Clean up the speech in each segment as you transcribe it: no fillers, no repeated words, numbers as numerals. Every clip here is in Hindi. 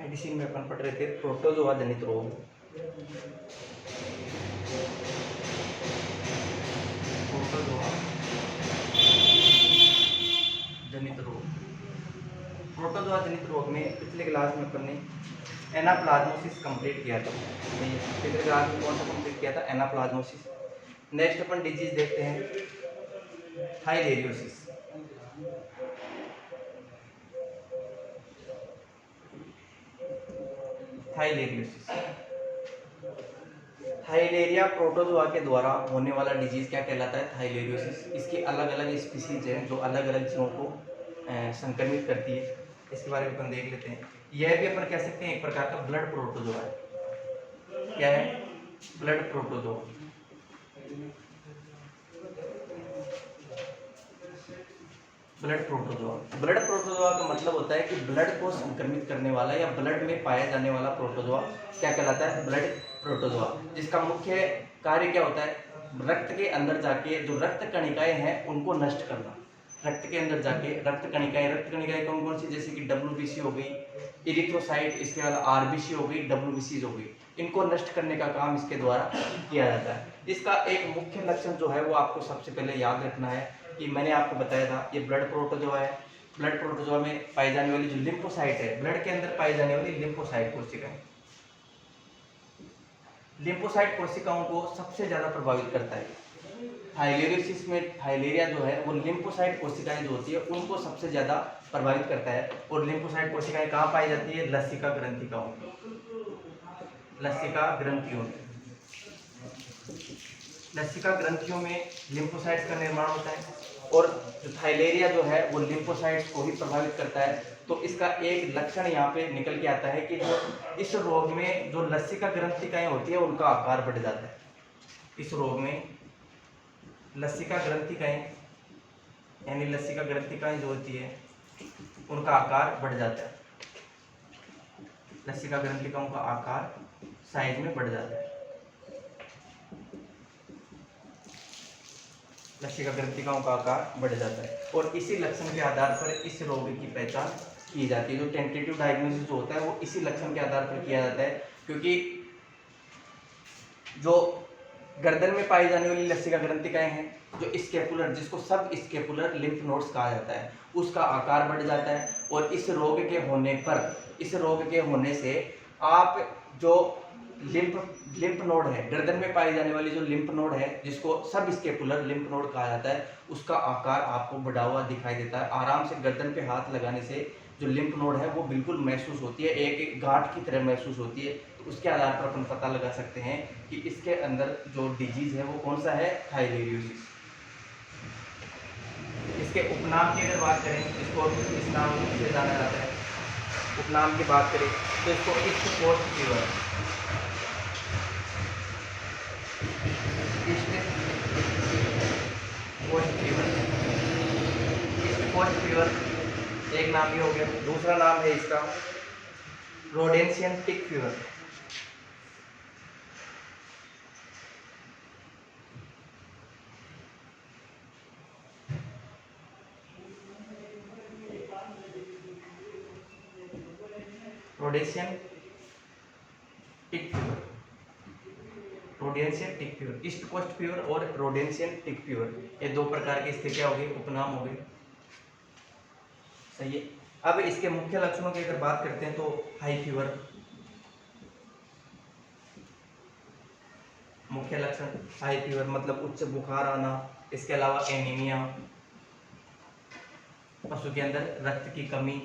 मेडिसिन में अपन पढ़ रहे थे प्रोटोजोआ जनित रोग। प्रोटोजोआ जनित रोग। प्रोटोजोआ जनित रोग में पिछले क्लास में अपन ने एनाप्लाज्मोसिस कंप्लीट किया था। पिछले क्लास में कौन सा कंप्लीट किया था? एनाप्लाज्मोसिस। नेक्स्ट अपन डिजीज देखते हैं थाइलेरियोसिस। थाइलेरियोसिस, थाइलेरिया प्रोटोजोआ के द्वारा होने वाला डिजीज क्या कहलाता है? थाइलेरियोसिस। इसकी अलग अलग स्पीसीज हैं जो अलग अलग जीवों को संक्रमित करती है। इसके बारे में अपन देख लेते हैं। यह भी अपन कह सकते हैं एक प्रकार का ब्लड प्रोटोजोआ है। क्या है? Blood protozoa. Blood protozoa, blood protozoa का मतलब होता है कि ब्लड को संक्रमित करने वाला या ब्लड में पाया जाने वाला प्रोटोजोआ क्या कहलाता है? Blood protozoa. जिसका मुख्य कार्य क्या होता है? रक्त के अंदर जाके जो रक्त कणिकाएं हैं उनको नष्ट करना। रक्त के अंदर जाके रक्त कणिकाएं कौन कौन सी? जैसे कि WBC हो गई, इरिथ्रोसाइट, इसके अलावा RBC हो गई, WBC हो गई, इनको नष्ट करने का काम इसके द्वारा किया जाता है। इसका एक मुख्य लक्षण जो है वो आपको सबसे पहले याद रखना है कि मैंने आपको बताया था ये ब्लड प्रोटोजोआ है। ब्लड प्रोटोजोआ में पाई जाने वाली जो लिम्फोसाइट है, ब्लड के अंदर पाई जाने वाली लिम्फोसाइट कोशिकाएं, लिम्फोसाइट कोशिकाओं को सबसे ज्यादा प्रभावित करता है। थाइलेरियोसिस में थाइलेरिया जो है वो लिम्फोसाइट कोशिकाएं जो होती है उनको सबसे ज्यादा प्रभावित करता है। और लिम्फोसाइट कोशिकाएं कहाँ पाई जाती है? लसिका ग्रंथिकाओं में, लसिका ग्रंथियों में। लसिका ग्रंथियों में लिम्फोसाइट्स का निर्माण होता है। और जो थाइलेरिया जो है वो लिम्फोसाइट्स को ही प्रभावित करता है। तो इसका एक लक्षण यहाँ पे निकल के आता है कि जो इस रोग में जो लसिका ग्रंथिकाएं होती है उनका आकार बढ़ जाता है। इस रोग में लसिका ग्रंथिकाएं यानी लसिका ग्रंथिकाएं जो होती है उनका आकार बढ़ जाता है। लसिका ग्रंथिकाओं का आकार साइज में बढ़ जाता है। लसिका ग्रंथिकाओं का आकार बढ़ जाता है और इसी लक्षण के आधार पर इस रोग की पहचान की जाती है। जो टेंटेटिव डायग्नोसिस जो होता है वो इसी लक्षण के आधार पर किया जाता है, क्योंकि जो गर्दन में पाई जाने वाली लसिका ग्रंथिकाएं हैं, जो स्केपुलर, जिसको सब स्केपुलर लिम्फ नोड्स कहा जाता है, उसका आकार बढ़ जाता है। और इस रोग के होने पर, इस रोग के होने से आप जो लिम्फ नोड है, गर्दन में पाई जाने वाली जो लिम्फ नोड है जिसको सब स्केपुलर लिम्फ नोड कहा जाता है, उसका आकार आपको बढ़ा हुआ दिखाई देता है। आराम से गर्दन पे हाथ लगाने से जो लिम्फ नोड है वो बिल्कुल महसूस होती है, एक गांठ की तरह महसूस होती है। तो उसके आधार पर अपन पता लगा सकते हैं कि इसके अंदर जो डिजीज है वो कौन सा है? थाइलेरियोसिस। इसके उपनाम की अगर बात करें, इसको इस नाम से जाना जाता है। उपनाम की बात करें तो इसको East Coast fever, East Coast fever, East Coast fever एक नाम ये हो गया। दूसरा नाम है इसका Rhodesian tick fever. Rhodesian tick fever, Rhodesian tick fever, East Coast fever और रोडेंशियन टिक फीवर, ये दो प्रकार की इसके क्या हो गए? उपनाम हो गए। सही है। अब इसके मुख्य लक्षणों की अगर बात करते हैं तो हाई फीवर, मुख्य लक्षण हाई फीवर मतलब उच्च बुखार आना। इसके अलावा एनीमिया, पशु के अंदर रक्त की कमी।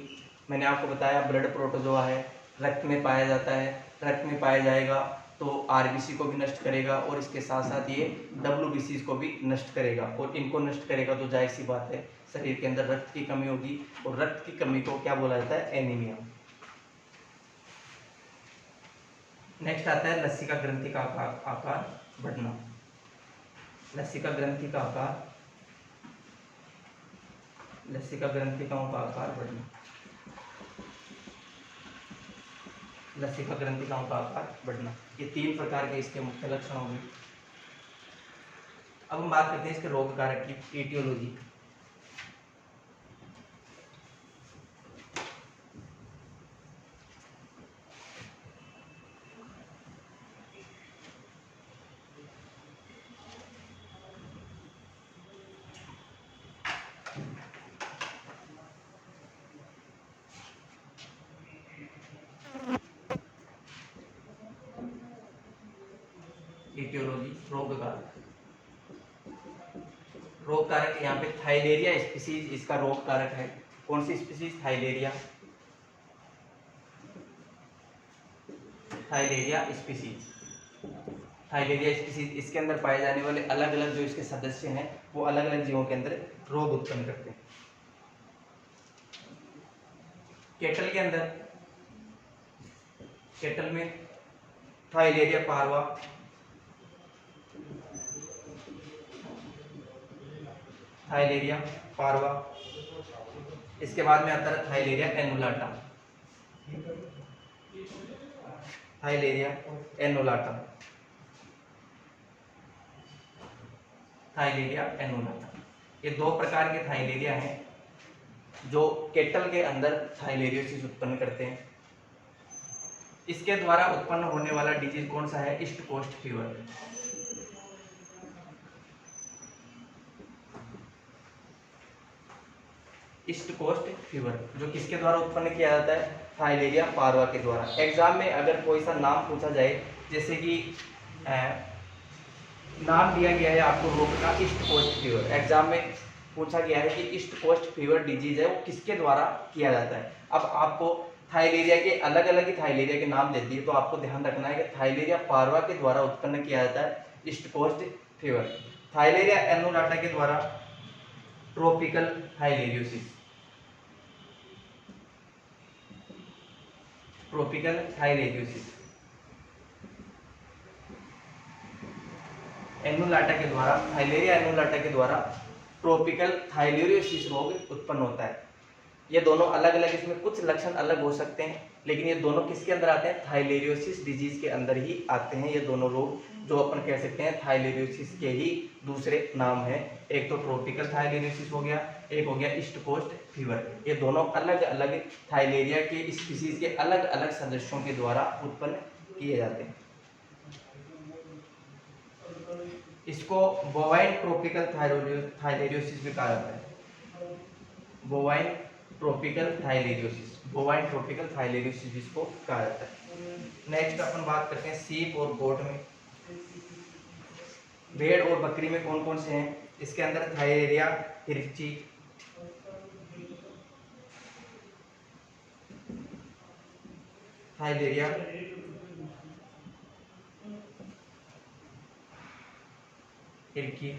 मैंने आपको बताया ब्लड प्रोटोजोआ है, रक्त में पाया जाता है, रक्त में पाया जाएगा तो RBC को भी नष्ट करेगा और इसके साथ साथ ये WBC को भी नष्ट करेगा। और इनको नष्ट करेगा तो जाहिर सी बात है शरीर के अंदर रक्त की कमी होगी और रक्त की कमी को क्या बोला जाता है? एनीमिया। नेक्स्ट आता है लसिका ग्रंथि का आकार बढ़ना। लसिका ग्रंथि का आकार, लसिका ग्रंथिकाओं का आकार बढ़ना, लसिका ग्रंथिकाओं का आकार बढ़ना, ये तीन प्रकार के इसके मुख्य लक्षण होंगे। अब हम बात करते हैं इसके रोग कारक की, एटियोलॉजी। इटियोलॉजी रोग कारक। रोग कारक यहाँ पे थाइलेरिया स्पीसीज इसका रोग कारक है। कौन सी स्पीसीज? थाइलेरिया, थाइलेरिया स्पीसीज। थाइलेरिया स्पीसीज इसके अंदर पाए जाने वाले अलग अलग जो इसके सदस्य हैं वो अलग अलग जीवों के अंदर रोग उत्पन्न करते हैं। केटल के अंदर, केटल में थाइलेरिया पारवा, थाइलेरिया पारवा। इसके बाद में आता है थाइलेरिया एनुलाटा, थाइलेरिया एनुलाटा, थाइलेरिया एनुलाटा। ये दो प्रकार के थाइलेरिया हैं जो केटल के अंदर थाइलेरियोसिस उत्पन्न करते हैं। इसके द्वारा उत्पन्न होने वाला डिजीज कौन सा है? East Coast fever. East Coast fever जो किसके द्वारा उत्पन्न किया जाता है? थाइलेरिया पारवा के द्वारा। एग्जाम में अगर कोई सा नाम पूछा जाए, जैसे कि नाम दिया गया है आपको रोग का ईस्ट कोस्ट फीवर, एग्जाम में पूछा गया है कि ईस्ट कोस्ट फीवर डिजीज है वो किसके द्वारा किया जाता है। अब आपको थाइलेरिया के अलग अलग ही थाइलेरिया के नाम दे दिए, तो आपको ध्यान रखना है कि थाइलेरिया पारवा के द्वारा उत्पन्न किया जाता है ईस्ट कोस्ट फीवर। थाइलेरिया एनुलाटा के द्वारा ट्रॉपिकल थाइलेरियोसिस, ट्रॉपिकल थाइलेरियोसिस। एनुलाटा के द्वारा, थाइलेरिया एनुलाटा के द्वारा ट्रॉपिकल थाइलेरियोसिस रोग उत्पन्न होता है। ये दोनों अलग अलग, इसमें कुछ लक्षण अलग हो सकते हैं, लेकिन ये दोनों किसके अंदर आते हैं? थाइलेरियोसिस डिजीज के अंदर ही आते हैं। ये दोनों रोग जो अपन कह सकते हैं थाइलेरियोसिस के ही दूसरे नाम है। एक तो ट्रॉपिकल थाइलेरियोसिस हो गया, एक हो गया ईस्ट कोस्ट फीवर। ये दोनों अलग अलग थाइलेरिया के स्पीसीज के अलग अलग सदस्यों के द्वारा उत्पन्न किए जाते हैं। इसको बोवाइन ट्रॉपिकल थाइलेरियोसिस भी कहा जाता है। Bovine tropical theileriosis, bovine tropical theileriosis इसको कहा जाता है। नेक्स्ट अपन बात करते हैं सीप और गोट में। भेड़ और बकरी में कौन कौन से हैं? इसके अंदर थाइलेरिया हिरची, थाइलेरिया हिरकी।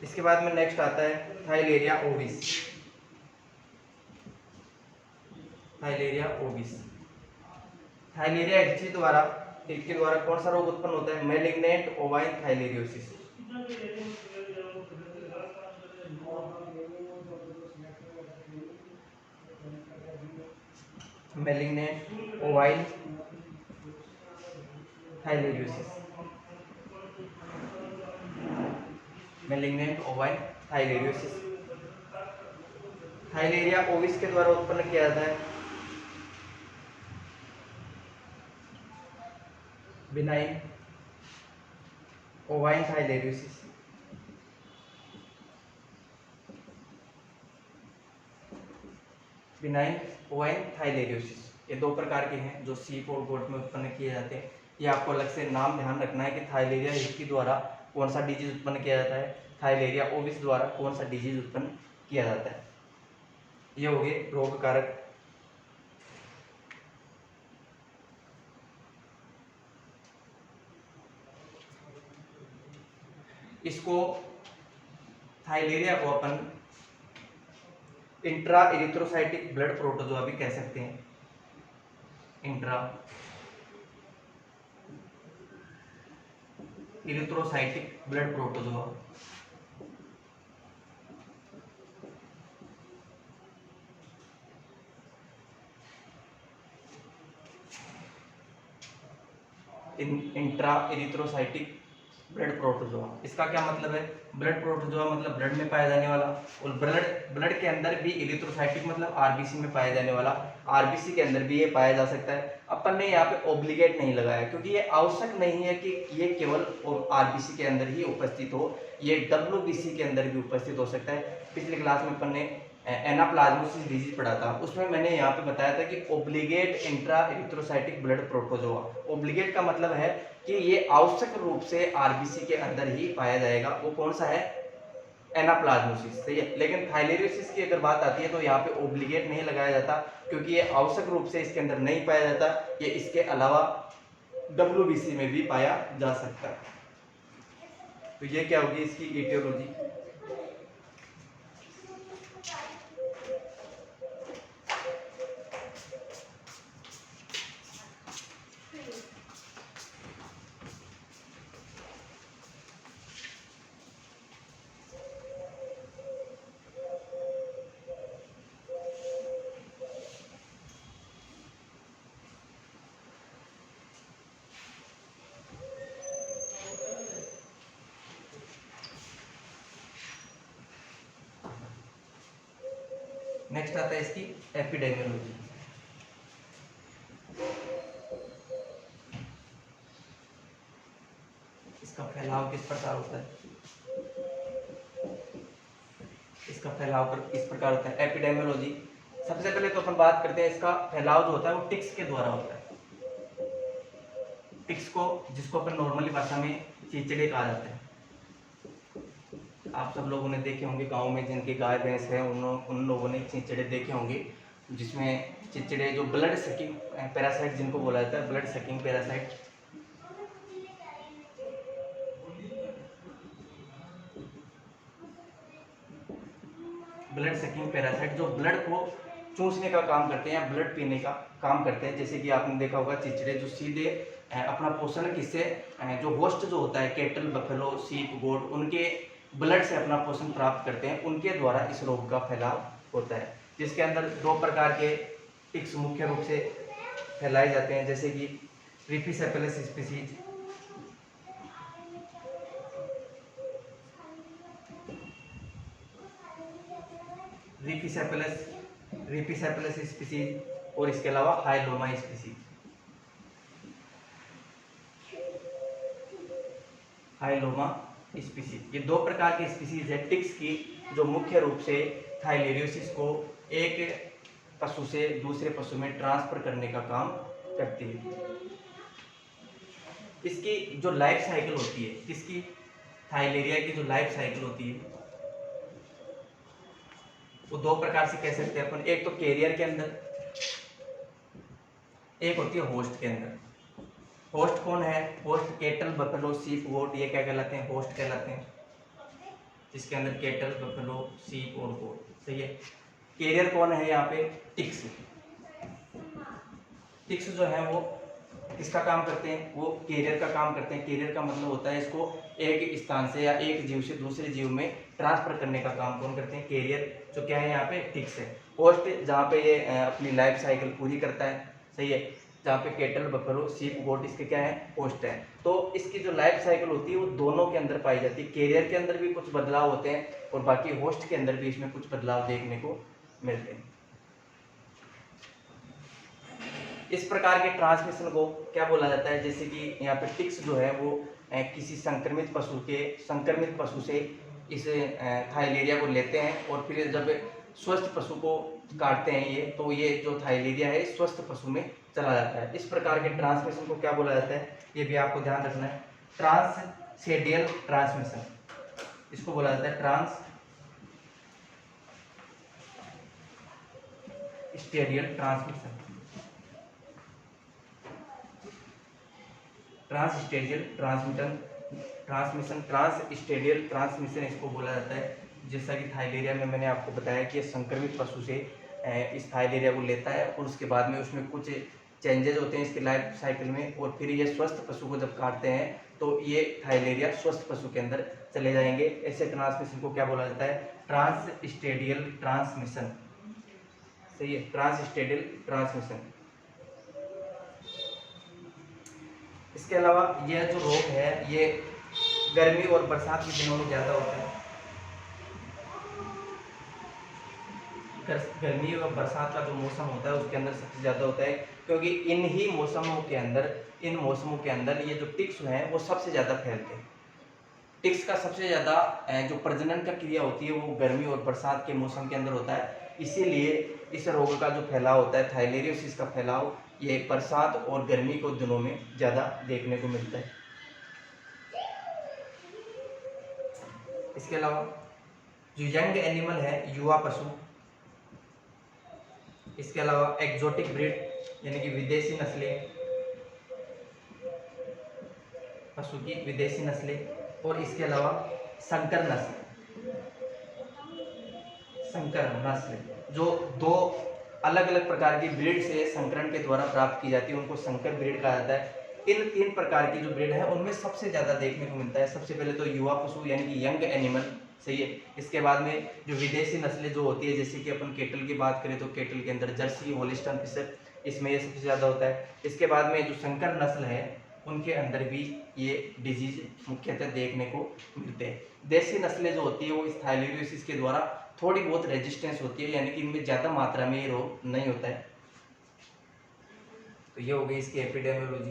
इसके बाद में नेक्स्ट आता है थाइलेरिया ओविस, थाइलेरिया ओविस। थाइलेरिया हिरकी द्वारा, हिरकी द्वारा कौन सा रोग उत्पन्न होता है? Malignant ovine theileriosis. Malignant ovine theileriosis, malignant ovine theileriosis. Theileria ovis के द्वारा उत्पन्न किया जाता है benign ovine theileriosis. Benign ovine theileriosis. ये दो प्रकार के हैं जो सीप और गोट में उत्पन्न किए जाते हैं। ये आपको अलग से नाम ध्यान रखना है कि थाइलेरिया हिरकी द्वारा कौन सा डिजीज उत्पन्न किया जाता है, थाइलेरिया ओविस द्वारा कौन सा डिजीज उत्पन्न किया जाता है। ये हो गए रोग कारक। इसको थाइलेरिया को अपन इंट्रा इरिथ्रोसाइटिक ब्लड प्रोटोजोआ भी कह सकते हैं। Intra erythrocytic blood protozoa. Intra erythrocytic blood protozoa, इसका क्या मतलब है? ब्लड प्रोटोजोआ मतलब ब्लड में पाया जाने वाला, और ब्लड के अंदर भी इरिथ्रोसाइटिक मतलब आरबीसी में पाया जाने वाला। आरबीसी के अंदर भी ये पाया जा सकता है। अपन ने यहाँ पे ऑब्लिगेट नहीं लगाया क्योंकि ये आवश्यक नहीं है कि ये केवल आरबीसी के अंदर ही उपस्थित हो, ये डब्ल्यूबीसी के अंदर भी उपस्थित हो सकता है। पिछली क्लास में अपन ने एनाप्लाज्मोसिस डिजीज पढ़ा था, उसमें मैंने यहाँ पे बताया था कि obligate intra erythrocytic blood protozoa. Obligate का मतलब है कि ये आवश्यक रूप से आरबीसी के अंदर ही पाया जाएगा। वो कौन सा है? एनाप्लाज्मोसिस, सही है। लेकिन थाइलेरियोसिस की अगर बात आती है तो यहाँ पे ओब्लिगेट नहीं लगाया जाता, क्योंकि ये आवश्यक रूप से इसके अंदर नहीं पाया जाता, ये इसके अलावा डब्ल्यूबीसी में भी पाया जा सकता है। तो ये क्या होगी इसकी इटियोलॉजी। नेक्स्ट आता है इसकी एपिडेमियोलॉजी। इसका फैलाव किस प्रकार होता है? इसका फैलाव इस प्रकार होता है एपिडेमियोलॉजी। सबसे पहले तो अपन बात करते हैं इसका फैलाव जो होता है वो टिक्स के द्वारा होता है। टिक्स को, जिसको अपन नॉर्मली भाषा में चिचड़े कहा जाता है। आप सब लोगों ने देखे होंगे गांव में जिनके गाय भैंस है उन लोगों ने चिचड़े देखे होंगे, जिसमें चिचड़े जो ब्लड सकिंग पैरासाइट जिनको बोला जाता है, blood sucking parasite. Blood sucking parasite जो ब्लड को चूसने का काम करते हैं, ब्लड पीने का काम करते हैं। जैसे कि आपने देखा होगा चिचड़े जो सीधे अपना पोषण किससे, जो होस्ट जो होता है कैटल, बफेलो, सीप, गोट, उनके ब्लड से अपना पोषण प्राप्त करते हैं, उनके द्वारा इस रोग का फैलाव होता है। जिसके अंदर दो प्रकार के टिक्स मुख्य रूप से फैलाए जाते हैं, जैसे कि रिफिसेफेलस स्पीसीज, रिफिसेफेलस स्पीसीज और इसके अलावा हाइलोमा स्पीसीज। हाइलोमा स्पीसीज, ये दो प्रकार की स्पीसीज है टिक्स की, जो मुख्य रूप से थाइलेरियोसिस को एक पशु से दूसरे पशु में ट्रांसफर करने का काम करती है। इसकी जो लाइफ साइकिल होती है, किसकी? थाइलेरिया की जो लाइफ साइकिल होती है वो दो प्रकार से कह सकते हैं अपन। एक तो कैरियर के अंदर, एक होती है होस्ट के अंदर। होस्ट कौन है? होस्ट कैटल, बफेलो, सीप, गोट, ये क्या कहलाते हैं? होस्ट कहलाते हैं, जिसके अंदर कैटल, बफेलो, सीप और गोट, सही है। कैरियर कौन है यहाँ पे? टिक्स। टिक्स जो है वो किसका काम करते हैं? वो कैरियर का काम करते हैं। कैरियर का मतलब होता है इसको एक स्थान से या एक जीव से दूसरे जीव में ट्रांसफर करने का काम कौन करते हैं? कैरियर। जो क्या है यहाँ पे? टिक्स है। होस्ट जहाँ पे ये अपनी लाइफ साइकिल पूरी करता है, सही है, जहाँ पे कैटल, बफेलो, सीप, गोट इसके क्या है? होस्ट है। तो इसकी जो लाइफ साइकिल होती है वो दोनों के अंदर पाई जाती है। कैरियर के अंदर भी कुछ बदलाव होते हैं और बाकी होस्ट के अंदर भी इसमें कुछ बदलाव देखने को मिलते हैं। इस प्रकार के ट्रांसमिशन को क्या बोला जाता है? जैसे कि यहाँ पे टिक्स जो है वो किसी संक्रमित पशु से इस थाइलेरिया को लेते हैं और फिर जब स्वस्थ पशु को काटते हैं ये, तो ये जो थाइलेरिया है स्वस्थ पशु में चला जाता है। इस प्रकार के ट्रांसमिशन को क्या बोला जाता है? ये भी आपको ध्यान रखना है। ट्रांससेडियल ट्रांसमिशन, इसको बोला जाता है ट्रांसस्टेडियल ट्रांसमिशन। ट्रांसस्टेडियल ट्रांसस्टेडियल ट्रांसमिशन इसको बोला जाता है। जैसा कि थाइलेरिया में मैंने आपको बताया कि संक्रमित पशु से इस थाइलेरिया को लेता है और उसके बाद में उसमें कुछ चेंजेस होते हैं इसकी लाइफ साइकिल में, और फिर ये स्वस्थ पशु को जब काटते हैं तो ये थाइलेरिया स्वस्थ पशु के अंदर चले जाएंगे। ऐसे ट्रांसमिशन को क्या बोला जाता है? ट्रांसस्टेडियल ट्रांसमिशन, सही है, ट्रांसस्टेडियल ट्रांसमिशन। इसके अलावा यह जो रोग है ये गर्मी और बरसात के दिनों में ज़्यादा होता है। गर्मी और बरसात का जो मौसम होता है उसके अंदर सबसे ज़्यादा होता है, क्योंकि इन मौसमों के अंदर ये जो टिक्स हैं वो सबसे ज़्यादा फैलते हैं। टिक्स का सबसे ज़्यादा जो प्रजनन का क्रिया होती है वो गर्मी और बरसात के मौसम के अंदर होता है। इसीलिए इस रोग का जो फैलाव होता है, थाइलेरियोसिस का फैलाव, ये बरसात और गर्मी के दिनों में ज़्यादा देखने को मिलता है। इसके अलावा जो यंग एनिमल है, युवा पशु, इसके अलावा एक्जोटिक ब्रीड यानी कि विदेशी नस्लें, पशु की विदेशी नस्लें, और इसके अलावा संकर नस्ल जो दो अलग अलग प्रकार की ब्रीड से संकरण के द्वारा प्राप्त की जाती है, उनको संकर ब्रीड कहा जाता है। इन 3 प्रकार की जो ब्रीड है उनमें सबसे ज़्यादा देखने को मिलता है। सबसे पहले तो युवा पशु यानी कि यंग एनिमल, सही है। इसके बाद में जो विदेशी नस्लें जो होती है, जैसे कि अपन केटल की बात करें तो केटल के अंदर जर्सी, होलिस्टन फिशर, इसमें ये सबसे ज़्यादा होता है। इसके बाद में जो संकर नस्ल है उनके अंदर भी ये डिजीज मुख्यतः देखने को मिलते हैं। देसी नस्लें जो होती है वो इस थाइलेरियोसिस के द्वारा थोड़ी बहुत रेजिस्टेंस होती है, यानी कि इनमें ज़्यादा मात्रा में ये रोग नहीं होता है। तो ये हो गई इसकी एपिडेमियोलॉजी।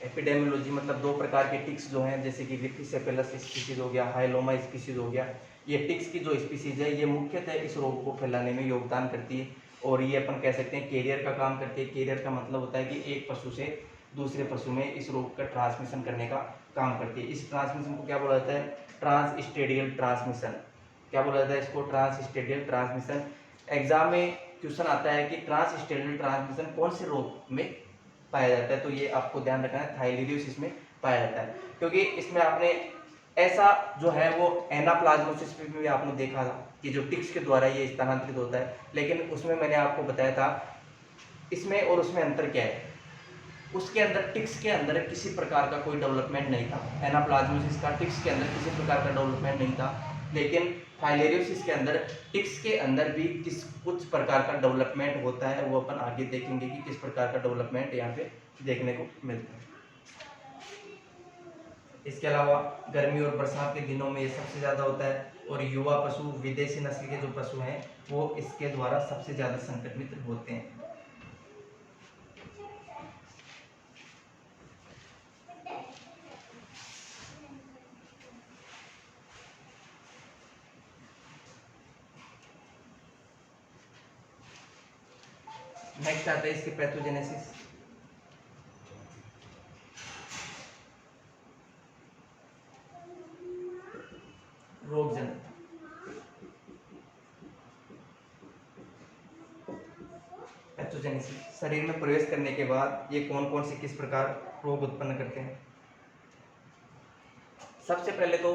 एपिडेमियोलॉजी मतलब 2 प्रकार के टिक्स जो हैं, जैसे कि रिफिसेफेलस स्पीसीज हो गया, हाइलोमा स्पीसीज हो गया। ये टिक्स की जो स्पीसीज है ये मुख्यतः इस रोग को फैलाने में योगदान करती है, और ये अपन कह सकते हैं कैरियर का काम करती है। कैरियर का मतलब होता है कि एक पशु से दूसरे पशु में इस रोग का ट्रांसमिशन करने का काम करती है। इस ट्रांसमिशन को क्या बोला जाता है? ट्रांसस्टेडियल ट्रांसमिशन। क्या बोला जाता है इसको? ट्रांसस्टेडियल ट्रांसमिशन। एग्जाम में क्वेश्चन आता है कि ट्रांसस्टेडियल ट्रांसमिशन कौन से रोग में पाया जाता है, तो ये आपको ध्यान रखना है, थाइलेरियोसिस में पाया जाता है। क्योंकि इसमें आपने ऐसा जो है वो एनाप्लाज्मोसिस में भी आपने देखा था कि जो टिक्स के द्वारा ये स्थानांतरित होता है, लेकिन उसमें मैंने आपको बताया था इसमें और उसमें अंतर क्या है। उसके अंदर टिक्स के अंदर किसी प्रकार का कोई डेवलपमेंट नहीं था, एनाप्लाज्मोसिस का टिक्स के अंदर किसी प्रकार का डेवलपमेंट नहीं था, लेकिन थाइलेरियोसिस के अंदर टिक्स के अंदर भी कुछ प्रकार का डेवलपमेंट होता है। वो अपन आगे देखेंगे कि किस प्रकार का डेवलपमेंट यहाँ पे देखने को मिलता है। इसके अलावा गर्मी और बरसात के दिनों में ये सबसे ज़्यादा होता है, और युवा पशु, विदेशी नस्ल के जो पशु हैं वो इसके द्वारा सबसे ज़्यादा संक्रमित होते हैं। नेक्स्ट आता है इसके पैथोजेनेसिस। रोगजनक। पैथोजेनेसिस शरीर में प्रवेश करने के बाद ये कौन कौन से किस प्रकार रोग उत्पन्न करते हैं। सबसे पहले तो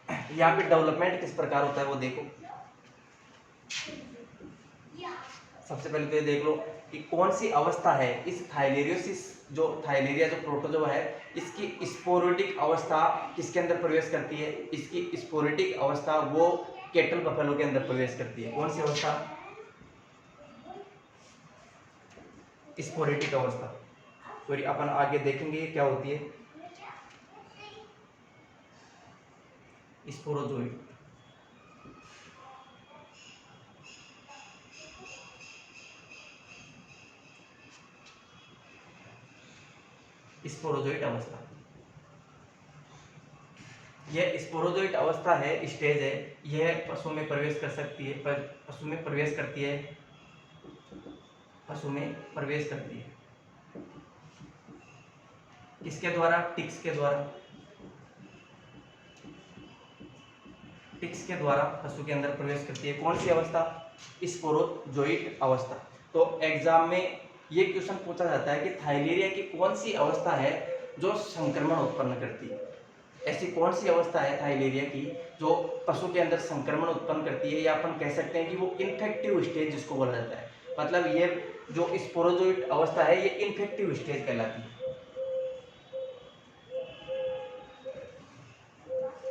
यहाँ पे डेवलपमेंट किस प्रकार होता है वो देखो। सबसे पहले तो ये देख लो कि कौन सी अवस्था है इस थाइलेरियोसिस, जो थाइलेरिया जो प्रोटोजोआ है, इसकी स्पोरेटिक अवस्था किसके अंदर प्रवेश करती है। इसकी स्पोरेटिक अवस्था वो केटल बफेलो के अंदर प्रवेश करती है। कौन सी अवस्था? स्पोरेटिक अवस्था। तो अपन आगे देखेंगे क्या होती है। स्पोरोजोइड। स्पोरोजोइड अवस्था, यह स्पोरोजोइड अवस्था है, स्टेज है, यह पशु में प्रवेश कर सकती है, पशु में प्रवेश करती है, पशु में प्रवेश करती है। किसके द्वारा? टिक्स के द्वारा। टिक्स के द्वारा पशु के अंदर प्रवेश करती है। कौन सी अवस्था? स्पोरोजोइड अवस्था। तो एग्जाम में ये क्वेश्चन पूछा जाता है कि थाइलेरिया की कौन सी अवस्था है जो संक्रमण उत्पन्न करती है। ऐसी कौन सी अवस्था है थाइलेरिया की जो पशु के अंदर संक्रमण उत्पन्न करती है, या अपन कह सकते हैं कि वो इन्फेक्टिव स्टेज जिसको बोला जाता है। मतलब ये जो स्पोरोजोइड अवस्था है ये इन्फेक्टिव स्टेज कहलाती है।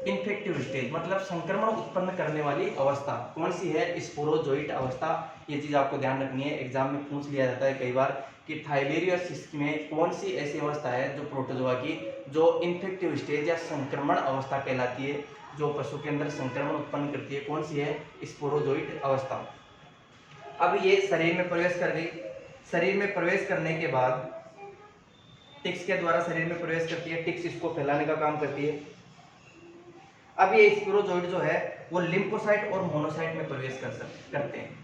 इन्फेक्टिव स्टेज मतलब संक्रमण उत्पन्न करने वाली अवस्था कौन सी है? स्पोरोजोइड अवस्था। ये चीज आपको ध्यान रखनी है, एग्जाम में पूछ लिया जाता है कई बार कि थाइलेरियोसिस में कौन सी ऐसी अवस्था है जो प्रोटोजोआ की जो इन्फेक्टिव स्टेज या संक्रमण अवस्था कहलाती है, जो पशु के अंदर संक्रमण उत्पन्न करती है। कौन सी है? स्पोरोजोइड अवस्था। अब ये शरीर में प्रवेश कर गई। शरीर में प्रवेश करने के बाद टिक्स के द्वारा शरीर में प्रवेश करती है, टिक्स इसको फैलाने का काम करती है। अब ये स्पोरोजोइड जो है वो लिम्फोसाइट और मोनोसाइट में प्रवेश करते हैं।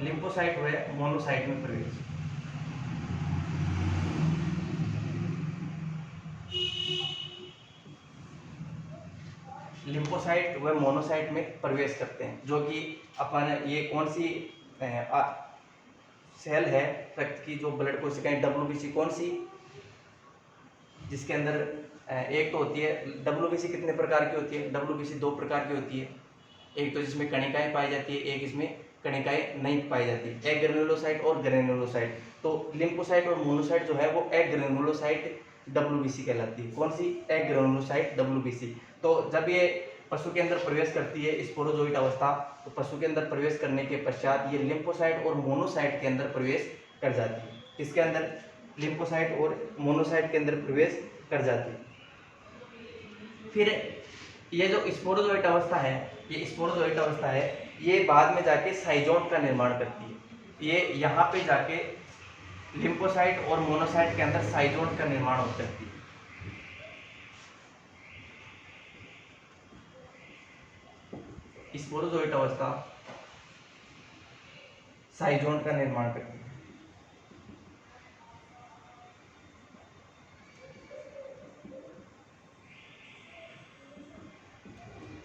लिम्फोसाइट व मोनोसाइट में प्रवेश। लिम्फोसाइट व मोनोसाइट में प्रवेश करते हैं, जो कि अपन ये कौन सी सेल है रक्त की, जो ब्लड कोशिकाएं WBC कौन सी, जिसके अंदर एक तो होती है WBC कितने प्रकार की होती है, WBC 2 प्रकार की होती है। एक तो जिसमें कणिकाएं पाई जाती है, एक इसमें कणिकाएं नहीं पाई जाती, एग्रेनुलोसाइट और ग्रेनुलोसाइट। तो लिम्फोसाइट और मोनोसाइट जो है वो एग्रेनुलोसाइट WBC कहलाती है। कौन सी? Agranulocyte WBC। तो जब ये पशु के अंदर प्रवेश करती है स्पोरोजोइट अवस्था, तो पशु के अंदर प्रवेश करने के पश्चात ये लिम्फोसाइट और मोनोसाइट के अंदर प्रवेश कर जाती है। किसके अंदर? लिम्फोसाइट और मोनोसाइट के अंदर प्रवेश कर जाती है। फिर ये जो स्पोरोजोइट अवस्था है, ये स्पोरोजोइट अवस्था है, ये बाद में जाके साइजोन का निर्माण करती है। ये यहाँ पे जाके लिम्फोसाइट और मोनोसाइट के अंदर साइजोन का निर्माण हो सकती है। स्पोरोजोइट अवस्था साइजोन का निर्माण करती है।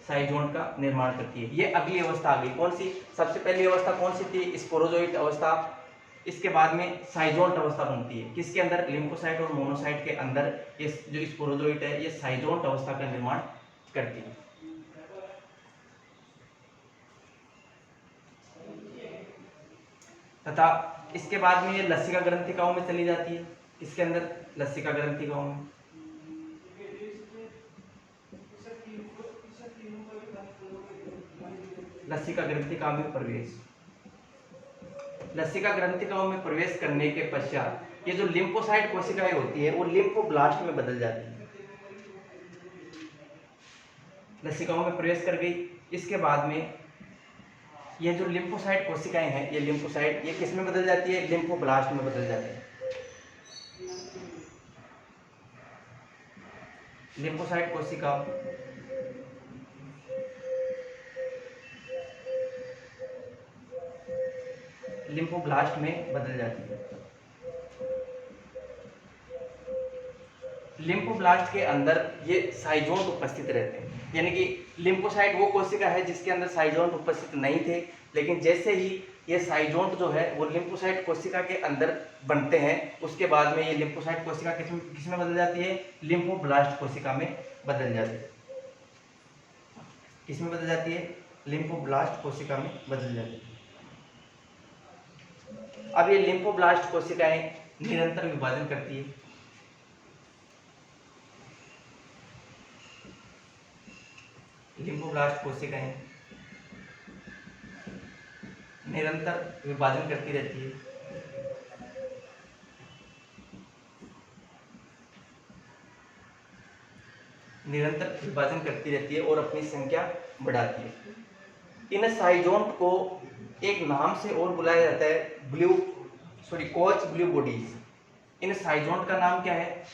साइजोन का निर्माण करती है। ये अगली अवस्था आ गई। कौन सी? सबसे पहली अवस्था कौन सी थी? स्पोरोजोइट अवस्था। इसके बाद में साइजोंट अवस्था बनती है। किसके अंदर? लिम्फोसाइट और मोनोसाइट के अंदर ये जो स्पोरोजोइट है ये साइजोंट अवस्था का निर्माण करती है। तथा इसके बाद में ये लसिका ग्रंथिकाओं में चली जाती है। किसके अंदर? लसिका ग्रंथिकाओं में। लसिका ग्रंथिका में प्रवेश। लसिका ग्रंथिकाओं में प्रवेश करने के पश्चात ये जो लिम्फोसाइट कोशिकाएं होती है वो लिम्फोब्लास्ट में बदल जाती है। लसिकाओं में प्रवेश कर गई। इसके बाद में ये जो लिम्फोसाइट कोशिकाएं हैं, ये लिम्फोसाइट ये किस में बदल जाती है? लिम्फोब्लास्ट में बदल जाती है। लिम्फोसाइट कोशिका लिम्फोब्लास्ट में बदल जाती है। लिम्फोब्लास्ट के अंदर ये साइजोंट उपस्थित रहते हैं, यानी कि लिम्फोसाइट वो कोशिका है जिसके अंदर साइजोंट उपस्थित नहीं थे, लेकिन जैसे ही ये साइजोंट जो है वो लिम्फोसाइट कोशिका के अंदर बनते हैं, उसके बाद में ये लिम्फोसाइट कोशिका किसमें बदल जाती है? लिम्फोब्लास्ट कोशिका में बदल जाती है। किसमें बदल जाती है? लिम्फोब्लास्ट कोशिका में बदल जाती है। अब ये लिम्फोब्लास्ट कोशिकाएं निरंतर विभाजन करती है। लिम्फोब्लास्ट कोशिकाएं निरंतर विभाजन करती रहती है। निरंतर विभाजन करती रहती है और अपनी संख्या बढ़ाती है। इन साइजोंट को एक नाम से और बुलाया जाता है कोच ब्लू बॉडीज। इन साइजोंट का नाम क्या है?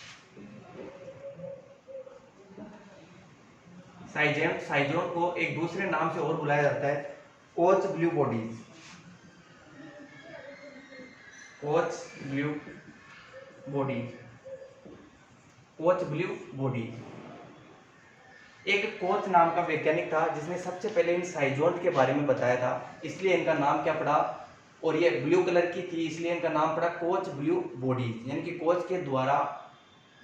साइजोंट को एक दूसरे नाम से और बुलाया जाता है coach blue bodies. Coach blue bodies. Coach blue bodies. एक कोच नाम का वैज्ञानिक था जिसने सबसे पहले इन साइजोंट के बारे में बताया था, इसलिए इनका नाम क्या पड़ा? और ये ब्लू कलर की थी इसलिए इनका नाम पड़ा कोच ब्लू बॉडीज, यानी कि कोच के द्वारा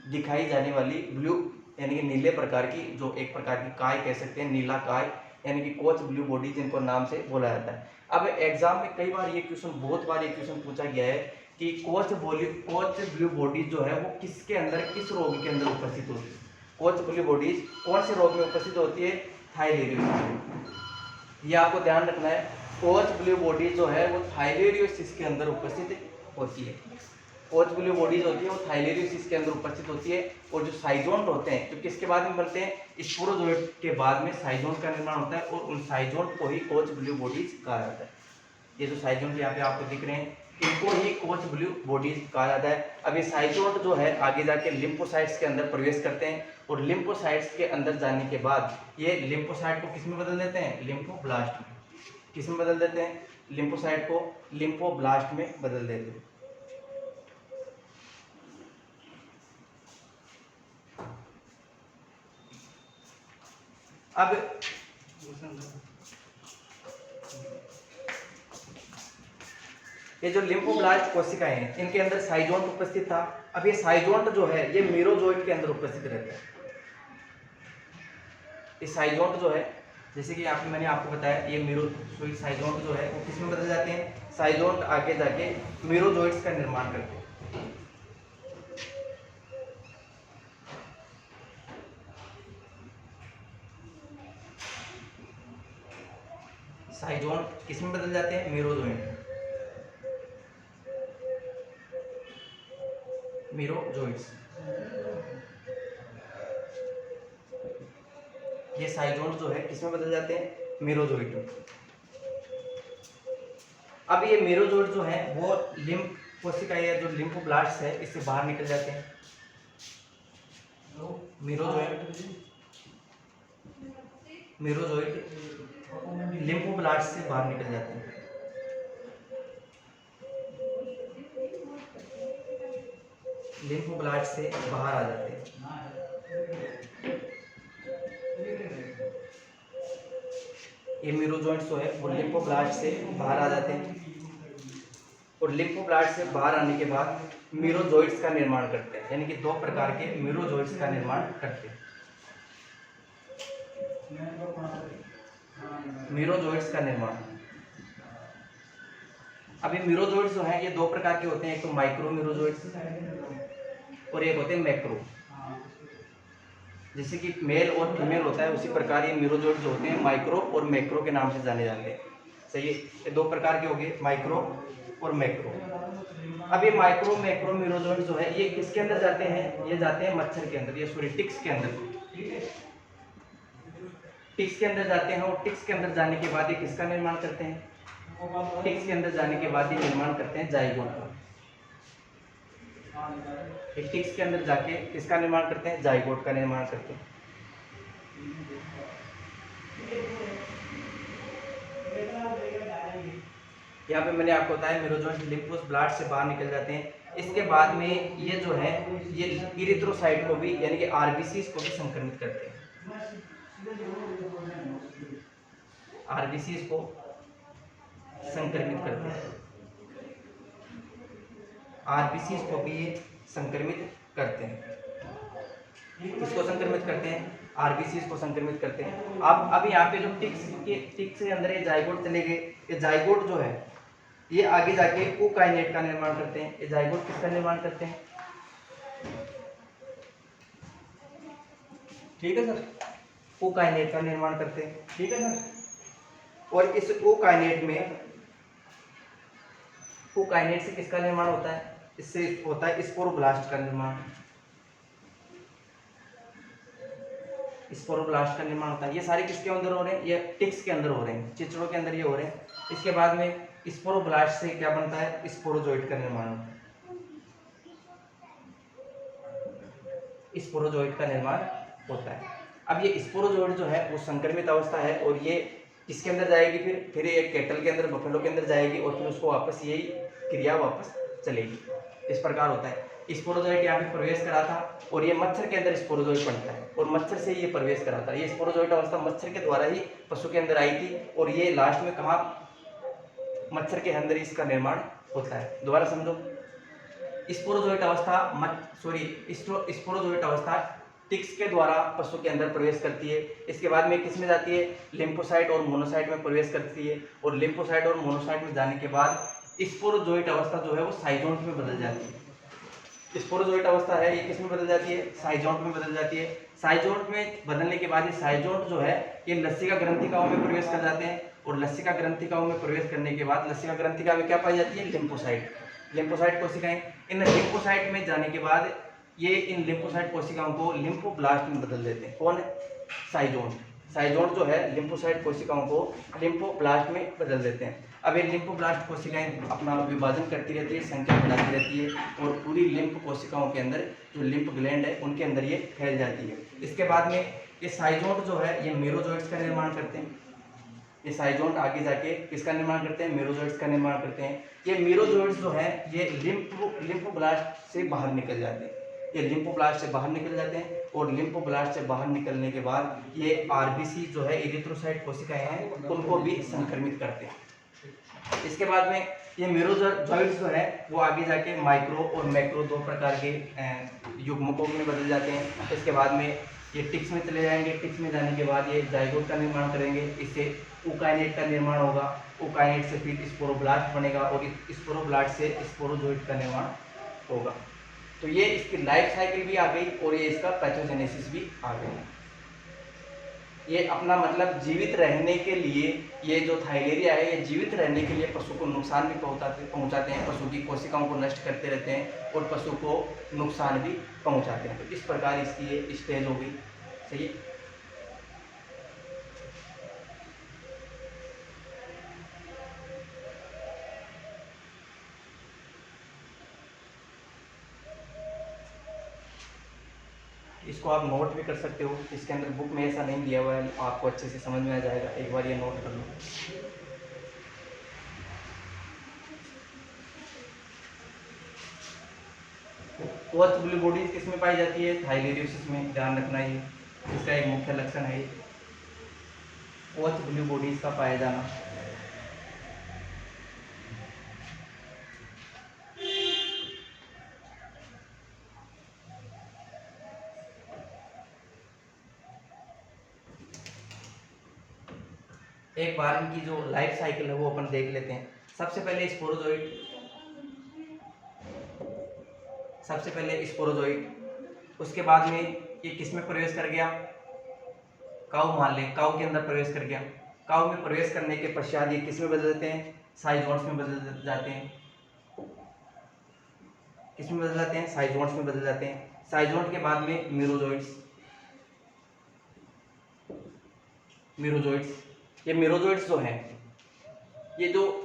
दिखाई जाने वाली ब्लू यानी कि नीले प्रकार की, जो एक प्रकार की काय कह सकते हैं, नीला काय, यानी कि कोच ब्लू बॉडीज इनको नाम से बोला जाता है। अब एग्जाम में कई बार ये क्वेश्चन, बहुत बार ये क्वेश्चन पूछा गया है कि कोच ब्लू बॉडीज जो है वो किसके अंदर, किस रोग के अंदर उपस्थित होती है? कोच ब्लू बॉडीज कौन से रोग में उपस्थित होती है? थायराइडियोसिस। ये आपको ध्यान रखना है। कोच ब्लू बॉडीज जो है वो थायराइडियोसिस के अंदर उपस्थित होती है। कोच ब्लू बॉडीज होती है वो थायराइडियोसिस के अंदर उपस्थित होती है। और जो साइजोंट होते हैं जो किसके बाद में बनते हैं? स्पोरोजोइट के बाद में साइजोंट का निर्माण होता है और उन साइजोंट को ही कोच ब्लू बॉडीज कहा जाता है। ये जो साइजोंट यहाँ पे आपको दिख रहे हैं इनको ही कोच ब्लू बॉडीज कहा जाता है। अब ये साइटोड जो है आगे जाके लिम्फोसाइट्स के अंदर प्रवेश करते हैं और लिम्फोसाइट्स के अंदर जाने के बाद ये लिम्फोसाइट को किस में बदल देते हैं, लिम्फोब्लास्ट में। किस में बदल देते हैं, लिम्फोसाइट को लिम्फोब्लास्ट में बदल देते हैं। अब ये जो लिम्फोब्लास्ट कोशिकाएं हैं इनके अंदर साइजोन्ट उपस्थित था। अब ये साइजोन्ट जो है ये मीरोजोइट के अंदर उपस्थित रहता है। ये साइजोन्ट जो है, जैसे कि यहाँ पे मैंने आपको बताया, ये मीरोजोइट साइजोन्ट जो है वो किस में बदल जाते हैं, साइजोन्ट आगे जाके मीरोजोइट्स का निर्माण करते हैं। साइजोन्ट किस में बदल जाते हैं, मीरोजोइट, मीरोजोइट्स। ये साइजोन्ट जो है किसमें बदल जाते हैं, मीरोजोइट में। अब ये मीरोजोइट जो है वो लिम्फ कोशिका या जो लिम्फोब्लास्ट है इससे बाहर निकल जाते हैं। मीरोजोइट लिम्फोब्लास्ट से बाहर निकल जाते हैं। लिम्फोब्लास्ट से बाहर आ जाते हैं। ये मीरोजोइट्स जो है वो लिम्फोब्लास्ट से बाहर आ जाते हैं और लिम्फोब्लास्ट से बाहर आने के बाद मीरोजोइट्स का निर्माण करते हैं, यानी कि दो प्रकार के मीरोजोइट्स का निर्माण करते हैं। मीरोजोइट्स का निर्माण। अभी मीरोजोइट्स जो हैं ये दो प्रकार के होते हैं, एक तो माइक्रो मीरोजोइट्स और एक होते हैं मैक्रो। जैसे कि मेल और फीमेल होता है उसी प्रकार ये मीरोजोइट्स जो होते हैं माइक्रो और मैक्रो के नाम से जाने जाते हैं। सही है, ये दो प्रकार के हो गए, माइक्रो और मैक्रो। अब ये माइक्रो मैक्रो मीरोजोइट्स जो है ये किसके अंदर जाते हैं, ये जाते हैं मच्छर के अंदर, ये सॉरी टिक्स के अंदर। टिक्स के अंदर जाते हैं और टिक्स के अंदर जाने के बाद ये किसका निर्माण करते हैं, टिक्स के अंदर जाने के बाद ये निर्माण करते हैं जाइगोट का। टिक्स के अंदर जाके किसका निर्माण करते हैं, जाइगोट का निर्माण करते हैं। यहाँ पे मैंने आपको बताया मीरोजोइट लिम्फोब्लास्ट से बाहर निकल जाते हैं। इसके बाद में ये जो है ये इरिथ्रोसाइट को भी यानी कि आरबीसीज को भी संक्रमित करते हैं। आरबीसीज को संक्रमित करते हैं, आरबीसीज को भी ये संक्रमित करते हैं। किसको संक्रमित करते हैं, आरबीसीज को संक्रमित करते हैं। अब यहाँ पे जो टिक्स के अंदर ये जाइगोट चले गए, ये जाइगोट जो है ये आगे जाके ओकाइनेट का निर्माण करते हैं। ये जाइगोट किसका निर्माण करते हैं, ठीक है सर, ओकाइनेट का निर्माण करते हैं, ठीक है सर। और इस ओकाइनेट में, ओकाइनेट से किसका निर्माण होता है, इससे होता है स्पोरोब्लास्ट का निर्माण। स्पोरोब्लास्ट का निर्माण होता है। ये सारे किसके अंदर हो रहे हैं, ये टिक्स के अंदर हो रहे हैं, चिचड़ों के अंदर ये हो रहे हैं। इसके बाद में स्पोरोब्लास्ट से क्या बनता है, स्पोरोजोइट का निर्माण होता है। स्पोरोजोइट का निर्माण होता है। अब ये स्पोरोजोइट जो है वो संक्रमित अवस्था है और ये किसके अंदर जाएगी, फिर ये कैटल के अंदर, बफेलो के अंदर जाएगी और फिर उसको वापस यही क्रिया वापस चलेगी। इस प्रकार होता है। स्पोरोजोइट यहाँ पे प्रवेश करा था और ये मच्छर के अंदर स्पोरोजोइट बनता है और मच्छर से ये प्रवेश करा था। ये स्पोरोजोइट अवस्था मच्छर के द्वारा ही पशु के अंदर आई थी और ये लास्ट में कहाँ, मच्छर के अंदर इसका निर्माण होता है। दोबारा समझो, स्पोरोजोइट अवस्था स्पोरोजोइट अवस्था टिक्स के द्वारा पशु के अंदर प्रवेश करती है। इसके बाद में किस में जाती है, लिम्फोसाइट और मोनोसाइट में प्रवेश करती है और लिम्फोसाइट और मोनोसाइट में जाने के बाद स्पोरोजोइट अवस्था जो है वो साइजोन्ट में बदल जाती है। स्पोरोजोइट अवस्था है ये किस में बदल जाती है, साइजोन्ट में बदल जाती है। साइजोन्ट में बदलने के बाद ये साइजोन्ट जो है ये लसिका ग्रंथिकाओं में प्रवेश कर जाते हैं और लसिका ग्रंथिकाओं में प्रवेश करने के बाद लसिका ग्रंथिका में क्या पाई जाती है, लिम्फोसाइट। लिम्फोसाइट कोशिकाएं, इन लिम्फोसाइट में जाने के बाद ये इन लिम्फोसाइट कोशिकाओं को लिम्फोब्लास्ट में बदल देते हैं। कौन, साइजोन्ट। साइजोन्ट जो है लिम्फोसाइट कोशिकाओं को लिम्फोब्लास्ट में बदल देते हैं। अब ये लिम्फोब्लास्ट कोशिकाएं अपना विभाजन करती रहती है, संख्या बढ़ाती रहती है और पूरी लिम्फ कोशिकाओं के अंदर जो लिम्फ ग्लैंड है उनके अंदर ये फैल जाती है। इसके बाद में ये साइजोन्ट जो है ये मेरोजोइट्स का निर्माण करते हैं। ये साइजोन्ट आगे जाके किसका निर्माण करते हैं? मेरोजोइट्स का निर्माण करते हैं। ये मेरोजोइट्स जो है ये लिम्फोब्लास्ट से बाहर निकल जाते हैं। ये लिम्फोब्लास्ट से बाहर निकल जाते हैं और लिम्फोब्लास्ट से बाहर निकलने के बाद ये आरबीसी जो है इरिथ्रोसाइट कोशिकाएं हैं उनको भी संक्रमित करते हैं। इसके बाद में ये मेरोजोइट्स जो है वो आगे जाके माइक्रो और मैक्रो दो प्रकार के युग्मकों में बदल जाते हैं। इसके बाद में ये टिक्स में चले जाएंगे। टिक्स में जाने के बाद ये जाइगोट का निर्माण करेंगे। इससे ऊकाइनेट का निर्माण होगा। ऊकाइनेट से फिर स्पोरोब्लास्ट बनेगा और स्पोरोब्लास्ट से स्पोरोजोइट का निर्माण होगा। तो ये इसकी लाइफ साइकिल भी आ गई और ये इसका पैथोजेनेसिस भी आ गया। ये अपना मतलब जीवित रहने के लिए ये जो थाइलेरिया है ये जीवित रहने के लिए पशु को नुकसान भी पहुंचाते हैं। पशु की कोशिकाओं को नष्ट करते रहते हैं और पशु को नुकसान भी पहुंचाते हैं। तो इस प्रकार इसकी ये स्टेज हो गई। सही है। इसको आप नोट भी कर सकते हो। इसके अंदर बुक में ऐसा नहीं दिया हुआ है, आपको अच्छे से समझ में आ जाएगा। एक बार ये नोट कर लो। कोच ब्लू बॉडीज किस में पाई जाती है? थाइलेरियोसिस में। ध्यान रखना ये इसका एक मुख्य लक्षण है। कोच ब्लू बॉडीज का पाया जाना। एक बार इनकी जो लाइफ साइकिल है वो अपन देख लेते हैं। सबसे पहले स्पोरोजोइट, उसके बाद में ये किस में प्रवेश कर गया? काऊ मान लें, काऊ के अंदर प्रवेश कर गया। काऊ में प्रवेश करने के पश्चात ये किस में बदल जाते हैं? साइजोन्ट्स में बदल जाते हैं। किस में बदल जाते हैं? साइजोन्ट्स में बदल जाते हैं। साइजोन्ट के बाद में मेरोजोइट्स। ये मेरोजोइट्स जो हैं ये जो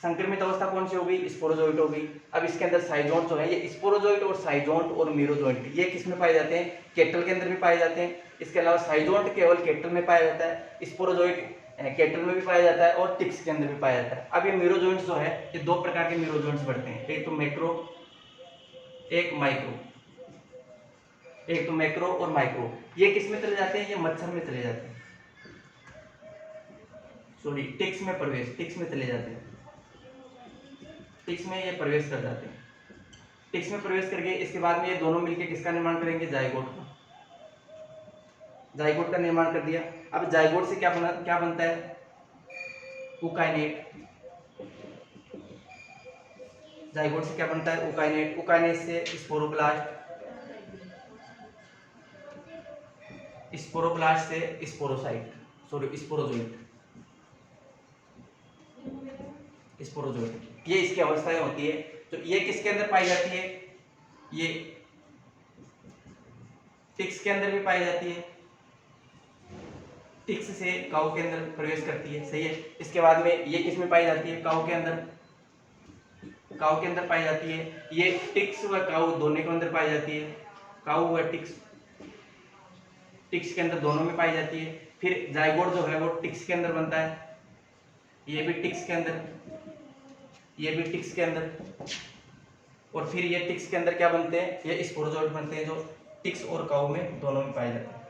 संक्रमित अवस्था कौन सी हो गई? स्पोरोजोइट हो गई। अब इसके अंदर साइजोन्ट जो है ये स्पोरोजोइट और साइजोन्ट और मेरोजोइट ये किस में पाए जाते हैं? कैटल के अंदर भी पाए जाते हैं। इसके अलावा साइजोन्ट केवल कैटल में पाया जाता है, स्पोरोजोइट कैटल में भी पाया जाता है और टिक्स के अंदर भी पाया जाता है। अब ये मेरोजोइट्स जो है ये दो प्रकार के मेरोजोइट्स बढ़ते हैं, एक तो मैक्रो और माइक्रो। ये किस में चले जाते हैं? ये मच्छर में चले जाते हैं। टिक्स में चले जाते हैं। टिक्स में ये प्रवेश कर जाते हैं। टिक्स में प्रवेश करके इसके बाद में ये दोनों मिलकर किसका निर्माण करेंगे? जाइगोट का निर्माण कर दिया। अब जाइगोट से क्या बनता है? ऊकाइनेट। जाइगोट से क्या बनता है? ऊकाइनेट। ऊकाइनेट से स्पोरोब्लास्ट से स्पोरोजोइट। ये इसकी अवस्थाएं होती है। तो ये किसके अंदर पाई जाती है? ये टिक्स के अंदर भी पाई जाती है। टिक्स से काऊ के अंदर प्रवेश करती है। सही है। इसके बाद में ये किस में पाई जाती है? काऊ के अंदर पाई जाती है। ये टिक्स व काऊ दोनों के अंदर पाई जाती है। काऊ व टिक्स के अंदर दोनों में पाई जाती है। फिर जाइगोट जो है वो टिक्स के अंदर बनता है। ये भी टिक्स के अंदर और फिर ये टिक्स के अंदर क्या बनते हैं? ये स्पोरोजोइट बनते हैं जो टिक्स और काऊ में दोनों में पाए जाते हैं।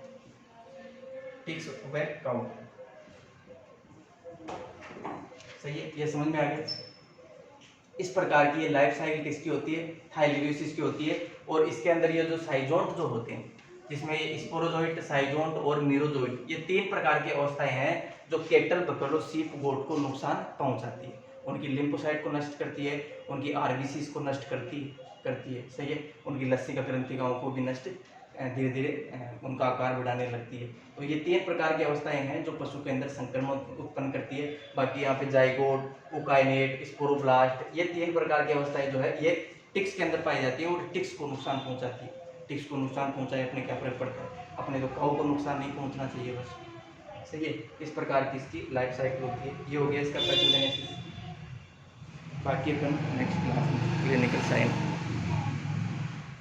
टिक्स व काऊ। सही है। ये समझ में आ गया। इस प्रकार की ये लाइफ साइकिल किसकी होती है? थाइलेरियोसिस की होती है। और इसके अंदर ये जो साइजोन्ट जो होते हैं जिसमें ये स्पोरोजोइट, साइजोन्ट और मेरोजोइट ये तीन प्रकार की अवस्थाएं हैं जो कैटल, बफेलो, शीप, गोट को नुकसान पहुंचाती है। उनकी लिम्फोसाइट को नष्ट करती है, उनकी आरबीसीज को नष्ट करती है। सही है। उनकी लसिका ग्रंथिकाओं को भी नष्ट धीरे धीरे उनका आकार बढ़ाने लगती है। तो ये तीन प्रकार की अवस्थाएं हैं जो पशु के अंदर संक्रमण उत्पन्न करती है। बाकी यहाँ पे जाइगोट, ऊकाइनेट, स्पोरोब्लास्ट ये तीन प्रकार की अवस्थाएं जो है ये टिक्स के अंदर पाई जाती है और टिक्स को नुकसान पहुंचाती है। टिक्स को नुकसान पहुंचाए अपने क्या फर्क पड़ता है? अपने तो काऊ को नुकसान नहीं पहुंचना चाहिए बस। सही है। इस प्रकार की इसकी लाइफ साइकिल होती है। ये हो गया इसका पैथोजेनेसिस। बाकी अपन नेक्स्ट क्लास में क्लिनिकल साइन